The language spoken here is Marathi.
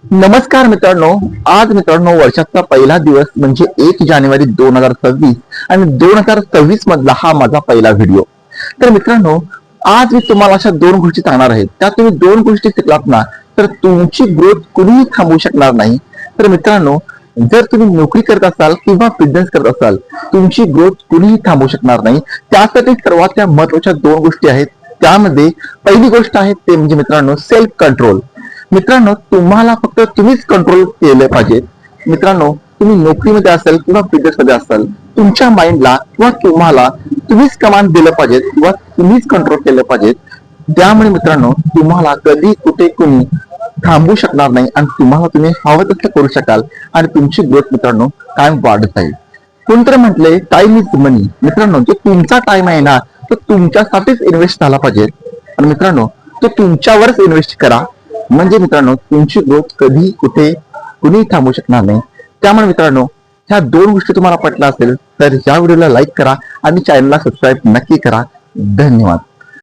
नमस्कार मित्रांनो. आज मित्रांनो वर्षाचा पहिला दिवस म्हणजे 1 जानेवारी 2026 आणि 2026 मधला हा माझा पहिला व्हिडिओ. तर मित्रांनो, आज मी तुम्हाला अशा दोन गोष्टी सांगणार आहेत. त्या तुम्ही दोन गोष्टी शिकलात ना तर तुमची ग्रोथ कुणीही थांबवू शकणार नाही. तर मित्रांनो, जर तुम्ही नोकरी करत असाल किंवा बिझनेस करत असाल, तुमची ग्रोथ कुणीही थांबवू शकणार नाही. त्यासाठी सर्वात महत्वाच्या दोन गोष्टी आहेत. त्यामध्ये पहिली गोष्ट आहे ते म्हणजे मित्रांनो सेल्फ कंट्रोल. मित्रांनो, तुम्हाला फक्त तुम्हीच कंट्रोल केले पाहिजे. मित्रांनो, तुम्ही नोकरीमध्ये असाल किंवा बिझनेस मध्ये असाल, तुमच्या माइंडला किंवा तुम्हाला तुम्हीच कमांड दिलं पाहिजे किंवा तुम्हीच कंट्रोल केलं पाहिजे. त्यामुळे मित्रांनो, तुम्हाला कधी कुठे कुणी थांबवू शकणार नाही आणि तुम्हाला तुम्ही हवं तसं करू शकाल आणि तुमची ग्रोथ मित्रांनो कायम वाढत जाईल. कोणतरी म्हटले टाइम इज मनी. मित्रांनो, जो तुमचा टाइम आहे ना तो तुमच्यासाठीच इन्व्हेस्ट झाला पाहिजे आणि मित्रांनो तो तुमच्यावरच इन्व्हेस्ट करा. म्हणजे मित्रांनो, तुमची ग्रोथ कधी कुठे कुणी थांबवू शकणार नाही. त्यामुळे मित्रांनो, ह्या दोन गोष्टी तुम्हाला पटल्या असेल तर या व्हिडिओला लाईक करा आणि चॅनलला सबस्क्राईब नक्की करा. धन्यवाद.